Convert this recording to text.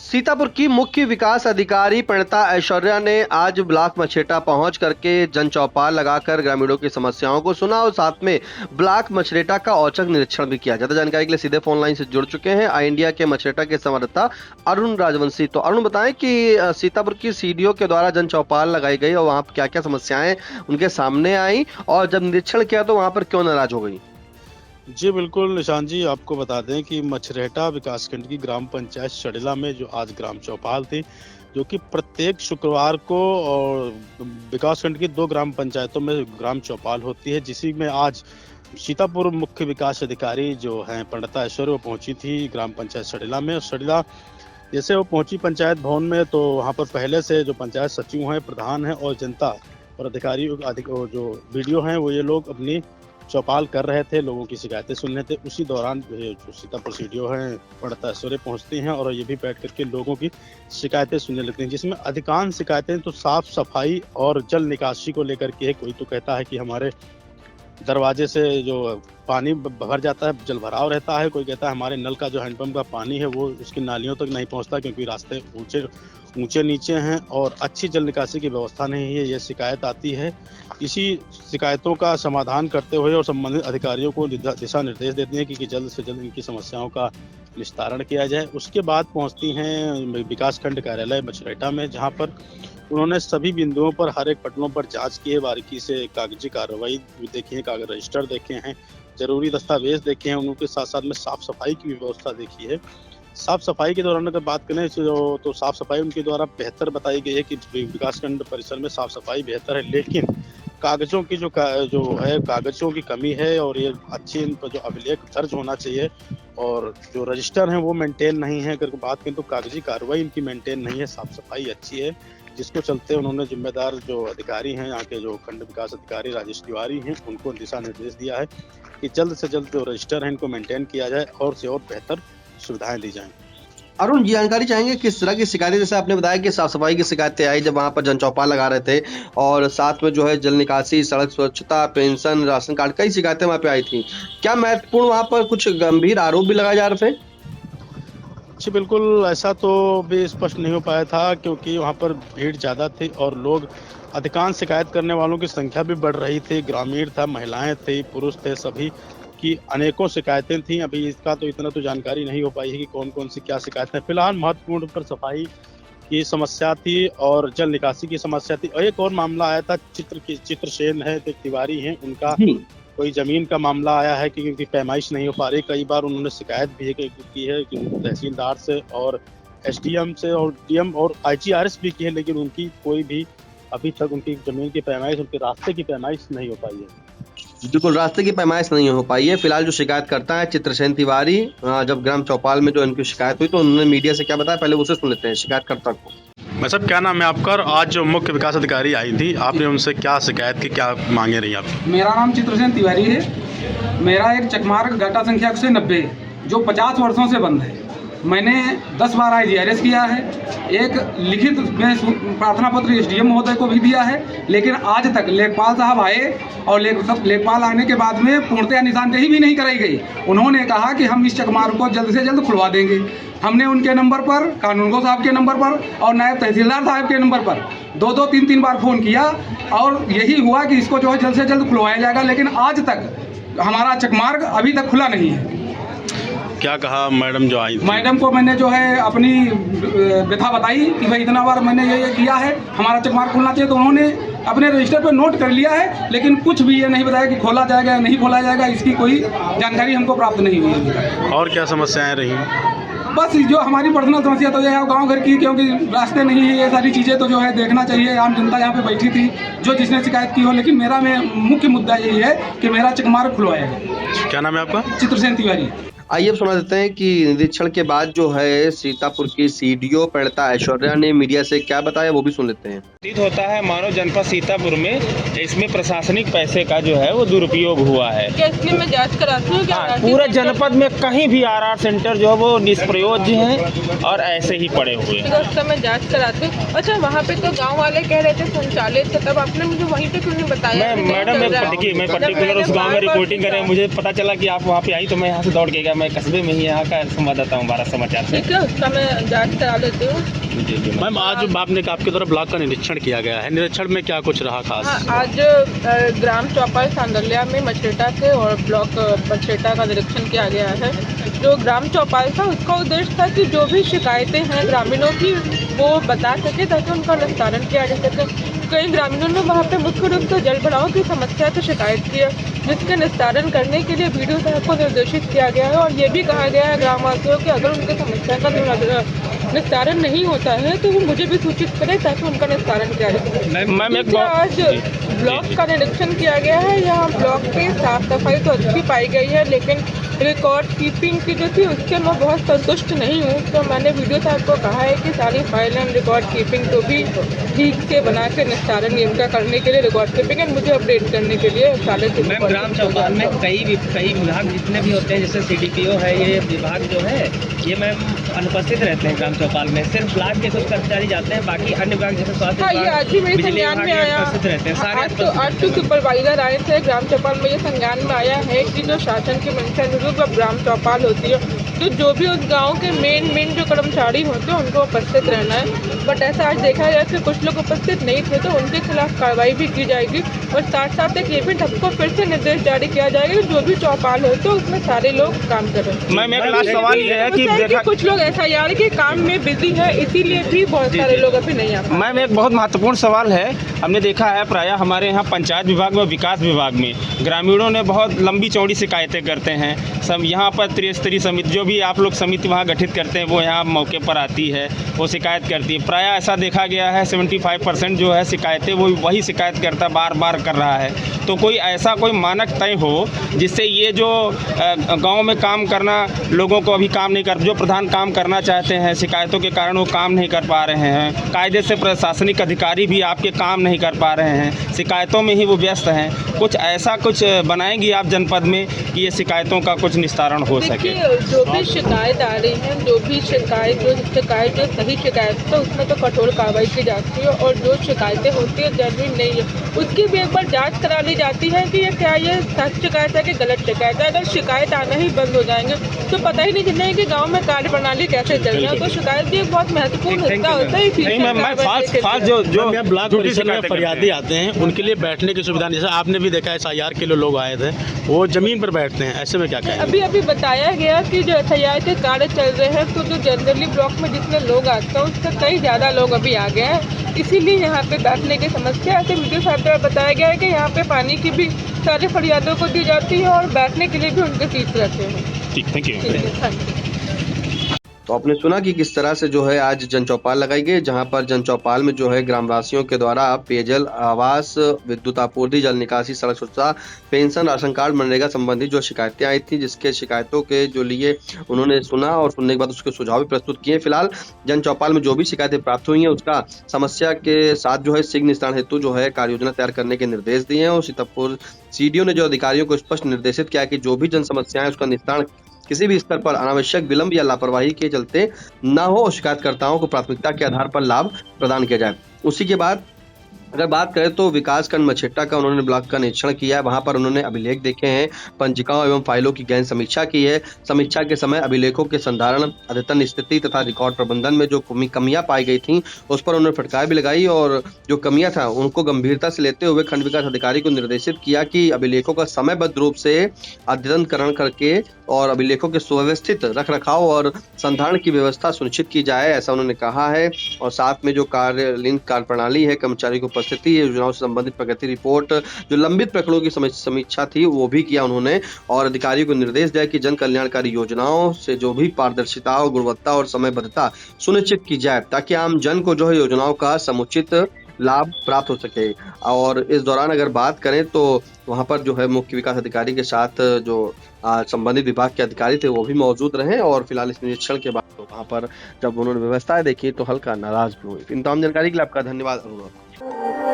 सीतापुर की मुख्य विकास अधिकारी प्रणता ऐश्वर्या ने आज ब्लॉक मछेटा पहुंच करके जन चौपाल लगाकर ग्रामीणों की समस्याओं को सुना और साथ में ब्लॉक मछेटा का औचक निरीक्षण भी किया। ज्यादा जानकारी के लिए सीधे फोन लाइन से जुड़ चुके हैं आई इंडिया के मछेटा के संवाददाता अरुण राजवंशी। तो अरुण, बताएं कि सीतापुर की सीडीओ के द्वारा जन चौपाल लगाई गई और वहां क्या क्या समस्याएं उनके सामने आई और जब निरीक्षण किया तो वहां पर क्यों नाराज हो गई? जी बिल्कुल निशान जी, आपको बता दें कि मछरेटा विकासखंड की ग्राम पंचायत शडिला में जो आज ग्राम चौपाल थी, जो कि प्रत्येक शुक्रवार को और विकासखंड की 2 ग्राम पंचायतों में ग्राम चौपाल होती है, जिसी में आज सीतापुर मुख्य विकास अधिकारी जो हैं प्रणता ऐश्वर्या वो पहुंची थी ग्राम पंचायत शडिला में। शडिला जैसे वो पहुंची पंचायत भवन में तो वहाँ पर पहले से जो पंचायत सचिव हैं, प्रधान हैं और जनता और अधिकारी जो वीडियो हैं वो ये लोग अपनी चौपाल कर रहे थे, लोगों की शिकायतें सुन रहे थे। उसी दौरान जो सीतापुर सीडीओ हैं प्रणता ऐश्वर्या पहुंचती हैं और ये भी बैठ करके लोगों की शिकायतें सुनने लगती हैं, जिसमें अधिकांश शिकायतें तो साफ सफाई और जल निकासी को लेकर के है। कोई तो कहता है कि हमारे दरवाजे से जो पानी भर जाता है, जल भराव रहता है। कोई कहता है हमारे नल का जो हैंडपंप का पानी है वो उसकी नालियों तक नहीं पहुंचता क्योंकि रास्ते ऊंचे नीचे हैं और अच्छी जल निकासी की व्यवस्था नहीं है। ये शिकायत आती है। इसी शिकायतों का समाधान करते हुए और संबंधित अधिकारियों को दिशा निर्देश देते हैं कि जल्द से जल्द इनकी समस्याओं का निस्तारण किया जाए। उसके बाद पहुंचती हैं विकासखंड कार्यालय मछरेटा में, जहां पर उन्होंने सभी बिंदुओं पर हर एक पटलों पर जांच की है, बारीकी से कागजी कार्रवाई देखी है, कागज रजिस्टर देखे हैं, जरूरी दस्तावेज देखे हैं, उनके साथ साथ में साफ सफाई की व्यवस्था देखी है। साफ सफाई के दौरान अगर बात करें तो साफ सफाई उनके द्वारा बेहतर बताई गई है कि विकासखंड परिसर में साफ सफाई बेहतर है, लेकिन कागजों की जो है कागजों की कमी है और ये अच्छी इन पर जो अभिलेख दर्ज होना चाहिए और जो रजिस्टर हैं वो मेंटेन नहीं है। अगर बात करें तो कागजी कार्रवाई इनकी मेंटेन नहीं है, साफ सफाई अच्छी है, जिसको चलते उन्होंने जिम्मेदार जो अधिकारी हैं यहाँ के जो खंड विकास अधिकारी राजेश तिवारी हैं उनको दिशा निर्देश दिया है कि जल्द से जल्द जो रजिस्टर हैं इनको मेंटेन किया जाए और से और बेहतर सुविधाएं दी जाएं। अरुण, जानकारी चाहेंगे किस तरह की शिकायतें, जैसे आपने बताया कि साफ सफाई की शिकायतें आई जब वहां पर जन चौपाल लगा रहे थे और साथ में जो है जल निकासी, सड़क स्वच्छता, पेंशन, राशन कार्ड, कई शिकायतें वहां पे आई थी। क्या महत्वपूर्ण वहां पर कुछ गंभीर आरोप भी लगाए जा रहे थे? जी बिल्कुल, ऐसा तो भी स्पष्ट नहीं हो पाया था क्योंकि वहाँ पर भीड़ ज़्यादा थी और लोग अधिकांश शिकायत करने वालों की संख्या भी बढ़ रही थी। ग्रामीण था, महिलाएं थी, पुरुष थे, सभी की अनेकों शिकायतें थी। अभी इसका तो इतना तो जानकारी नहीं हो पाई है कि कौन कौन सी क्या शिकायतें। फिलहाल महत्वपूर्ण पर सफाई की समस्या थी और जल निकासी की समस्या थी। और एक और मामला आया था चित्रसेन है, तिवारी हैं, उनका कोई जमीन का मामला आया है कि क्योंकि पैमाइश नहीं हो पा रही। कई बार उन्होंने शिकायत भी की है कि तहसीलदार से और एसडीएम से और डीएम और आईजीआरएस भी की है, लेकिन उनकी कोई भी अभी तक उनकी जमीन की पैमाइश, उनके रास्ते की पैमाइश नहीं हो पाई है। बिल्कुल, रास्ते की पैमाइश नहीं हो पाई है। फिलहाल जो शिकायत करता है चित्रसेन तिवारी, जब ग्राम चौपाल में जो इनकी शिकायत हुई तो उन्होंने मीडिया से क्या बताया, पहले उसे सुन लेते हैं शिकायतकर्ता को। मैं साहब, क्या नाम है आपका? आज जो मुख्य विकास अधिकारी आई थी, आपने उनसे क्या शिकायत की, क्या मांगे रही आपकी? मेरा नाम चित्रसेन तिवारी है। मेरा एक चकमार्ग गाटा संख्या 190 जो 50 वर्षों से बंद है। मैंने 10 बार IGRS किया है, एक लिखित में प्रार्थना पत्र SDM महोदय को भी दिया है, लेकिन आज तक लेखपाल साहब आए और लेखपाल आने के बाद में पूर्णतया निशानदेही भी नहीं कराई गई। उन्होंने कहा कि हम इस चकमार्ग को जल्द से जल्द खुलवा देंगे। हमने उनके नंबर पर, कानूनगो साहब के नंबर पर और नायब तहसीलदार साहब के नंबर पर 2-2, 3-3 बार फ़ोन किया और यही हुआ कि इसको जो है जल्द से जल्द खुलवाया जाएगा, लेकिन आज तक हमारा चकमार्ग अभी तक खुला नहीं है। क्या कहा मैडम जो आई? मैडम को मैंने जो है अपनी व्यथा बताई कि भाई इतना बार मैंने ये किया है, हमारा चकमार्ग खुलना चाहिए, तो उन्होंने अपने रजिस्टर पर नोट कर लिया है, लेकिन कुछ भी ये नहीं बताया कि खोला जाएगा या नहीं खोला जाएगा, इसकी कोई जानकारी हमको प्राप्त नहीं हुई है। और क्या समस्याएं रही? बस जो हमारी पर्सनल समस्या तो ये है गांव घर की, क्योंकि रास्ते नहीं है, ये सारी चीज़ें तो जो है देखना चाहिए। आम जनता यहाँ पे बैठी थी जो जिसने शिकायत की हो, लेकिन मेरा मुख्य मुद्दा यही है कि मेरा चकमार्ग खुलवाया जाए। क्या नाम है आपका? चित्रसेन तिवारी। आइए अब सुना देते हैं कि निरीक्षण के बाद जो है सीतापुर की सीडीओ प्रणता ऐश्वर्या ने मीडिया से क्या बताया, वो भी सुन लेते हैं। प्रतीत होता है मानो जनपद सीतापुर में इसमें प्रशासनिक पैसे का जो है वो दुरुपयोग हुआ है। इसलिए मैं जांच कराती हूँ। हाँ, पूरे जनपद में कहीं भी RR सेंटर जो है वो निष्प्रयोज्य हैं और ऐसे ही पड़े हुए हैं। उसका मैं जांच कराती हूँ। अच्छा, वहाँ पे तो गांव वाले कह रहे थे संचालित है, तब आपने मुझे वहीं पे क्यों नहीं बताया? मैडम मैं पर्टिकुलर उस गाँव में रिपोर्टिंग कर रहे हैं, मुझे पता चला कि आप वहाँ पे आई तो मैं यहाँ से दौड़ के गया। मैं कस्बे में ही यहाँ का संवाददाता हूँ भारत समाचार से। ठीक है, उसका मैं जांच करा लेती हूँ। मैम आज आपने कहा आपके द्वारा ब्लॉक का निरीक्षण किया गया है, निरीक्षण में क्या कुछ रहा खास? हाँ, आज ग्राम चौपाल सांदल्या में मछरेटा के और ब्लॉक मछरेटा का निरीक्षण किया गया है। जो ग्राम चौपाल था उसका उद्देश्य था कि जो भी शिकायतें हैं ग्रामीणों की वो बता सके ताकि उनका निस्तारण किया जा सके। कई ग्रामीणों ने वहाँ पे मुख्य रूप से जल भराव की समस्या की शिकायत की है, जिसके निस्तारण करने के लिए वीडियो साहब को निर्देशित किया गया है और ये भी कहा गया है ग्रामवासियों कि अगर उनकी समस्या का निस्तारण नहीं होता है तो वो मुझे भी सूचित करें ताकि उनका निस्तारण किया जा सके। आज ब्लॉक का निरीक्षण किया गया है। यहाँ ब्लॉक पे साफ सफाई तो अच्छी पाई गई है, लेकिन रिकॉर्ड कीपिंग की जो थी उसके मैं बहुत संतुष्ट नहीं हूँ। तो मैंने वीडियो साहब को कहा है कि सारी फाइल एंड रिकॉर्ड कीपिंग को भी ठीक से बना के निस्तारण नियम का करने के लिए रिकॉर्ड कीपिंग एंड मुझे अपडेट करने के लिए साले से। मैम ग्राम चौपाल में कई विभाग जितने भी होते हैं, जैसे CDPO है, ये विभाग जो है ये मैम अनुपस्थित रहते हैं ग्राम चौपाल में। सिर्फ ब्लॉक के कुछ कर्मचारी जाते हैं, बाकी अन्य विभाग जैसे स्वास्थ्य हाँ, ये आज ही मेरे संज्ञान में आया। उपस्थित रहते हैं सारे। आज तो सुपरवाइजर आए थे ग्राम चौपाल में, ये संज्ञान में आया है कि जो शासन की मंशा अनुरूप अब ग्राम चौपाल होती है तो जो भी उस गांव के मेन जो कर्मचारी होते हैं उनको उपस्थित रहना है। बट ऐसा आज देखा गया कि कुछ लोग उपस्थित नहीं थे तो उनके खिलाफ कार्रवाई भी की जाएगी और साथ साथ एक ये भी सबको फिर से निर्देश जारी किया जाएगा कि जो भी चौपाल हो तो उसमें सारे लोग काम करें। मैम एक लास्ट सवाल ये है कि कुछ लोग SIR के काम में बिजी है, इसीलिए भी बहुत सारे लोग अभी नहीं आ पाए। मैम एक बहुत महत्वपूर्ण सवाल है, हमने देखा है प्रायः हमारे यहाँ पंचायत विभाग में, विकास विभाग में ग्रामीणों ने बहुत लंबी चौड़ी शिकायतें करते हैं। सब यहाँ पर त्रिस्तरीय समिति, जो भी आप लोग समिति वहाँ गठित करते हैं, वो यहाँ मौके पर आती है, वो शिकायत करती है। प्रायः ऐसा देखा गया है 75% जो है शिकायतें वो वही शिकायतकर्ता बार बार कर रहा है। तो कोई ऐसा कोई मानक तय हो जिससे ये जो गांव में काम करना लोगों को अभी काम नहीं कर, जो प्रधान काम करना चाहते हैं शिकायतों के कारण वो काम नहीं कर पा रहे हैं, कायदे से प्रशासनिक अधिकारी भी आपके काम नहीं कर पा रहे हैं, शिकायतों में ही वो व्यस्त हैं। कुछ ऐसा कुछ बनाएंगी आप जनपद में कि ये शिकायतों का कुछ निस्तारण हो सके? जो भी शिकायत आ रही है, जो भी शिकायत जो सही शिकायत है उसमें तो कठोर कार्रवाई की जाती है और जो शिकायतें होती है जेन्युइन नहीं है उसकी भी एक बार जांच करा ली जाती है कि क्या ये सच शिकायत है कि गलत शिकायत है। अगर शिकायत आना ही बंद हो जाएंगे तो पता ही नहीं चलेगा कि गांव में कार्य प्रणाली कैसे चल रही है। तो शिकायत भी एक बहुत महत्वपूर्ण हिस्सा होता है। जो ब्लॉक परिसर में फरियादी आते हैं उनके लिए बैठने की सुविधा, जैसे आपने भी देखा SIR के लोग आए थे, वो जमीन पर बैठते हैं, ऐसे में क्या कहें? अभी बताया गया कि जो SIR के कार्य चल रहे हैं तो जो जनरली ब्लॉक में जितने लोग आते हैं उससे कई ज़्यादा लोग अभी आ गए हैं, इसीलिए यहाँ पे बैठने की समस्या। ऐसे वीडियो साहब द्वारा बताया गया है कि यहाँ पे पानी की भी सारे फरियादों को दी जाती है और बैठने के लिए भी उनके सीट रहते हैं। ठीक, थैंक यू। तो आपने सुना कि किस तरह से जो है आज जन चौपाल लगाई गई, जहां पर जन चौपाल में जो है ग्रामवासियों के द्वारा पेयजल, आवास, विद्युत आपूर्ति, जल निकासी, सड़क सुरक्षा, पेंशन, राशन कार्ड, मनरेगा संबंधी जो शिकायतें आई थी, जिसके शिकायतों के जो लिए उन्होंने सुना और सुनने के बाद उसके सुझाव भी प्रस्तुत किए। फिलहाल जन चौपाल में जो भी शिकायतें प्राप्त हुई हैं उसका समस्या के साथ जो है शीघ्र निस्तारण हेतु जो है कार्य योजना तैयार करने के निर्देश दिए हैं और सीतापुर CDO ने जो अधिकारियों को स्पष्ट निर्देशित किया कि जो भी जन समस्याएं उसका निस्तारण किसी भी स्तर पर अनावश्यक विलंब या लापरवाही के चलते न हो और शिकायतकर्ताओं को प्राथमिकता के आधार पर लाभ प्रदान किया जाए। उसी के बाद अगर बात करें तो विकासखंड मछेटा का उन्होंने ब्लॉक का निरीक्षण किया है। वहां पर उन्होंने अभिलेख देखे हैं, पंजिकाओं एवं फाइलों की गहन समीक्षा की है। समीक्षा के समय अभिलेखों के संधारण, अद्यतन स्थिति तथा रिकॉर्ड प्रबंधन में जो कमियां पाई गई थी उस पर उन्होंने फटकार भी लगाई और जो कमियां था उनको गंभीरता से लेते हुए खंड विकास अधिकारी को निर्देशित किया कि अभिलेखों का समयबद्ध रूप से अद्यतनकरण करके और अभिलेखों के सुव्यवस्थित रख रखाव और संधारण की व्यवस्था सुनिश्चित की जाए, ऐसा उन्होंने कहा है। और साथ में जो कार्यालयीन कार्य प्रणाली है, कर्मचारी की उपस्थिति, योजनाओं से संबंधित प्रगति रिपोर्ट, जो लंबित प्रकरणों की समीक्षा थी वो भी किया उन्होंने और अधिकारियों को निर्देश दिया कि जन कल्याणकारी योजनाओं से जो भी पारदर्शिता और गुणवत्ता और समयबद्धता सुनिश्चित की जाए ताकि आम जन को जो है योजनाओं का समुचित लाभ प्राप्त हो सके। और इस दौरान अगर बात करें तो वहां पर जो है मुख्य विकास अधिकारी के साथ जो संबंधित विभाग के अधिकारी थे वो भी मौजूद रहे और फिलहाल इस निरीक्षण के बाद तो वहां पर जब उन्होंने व्यवस्थाएं देखी तो हल्का नाराज भी हुई। इन तमाम जानकारी के लिए आपका धन्यवाद अनुरोध।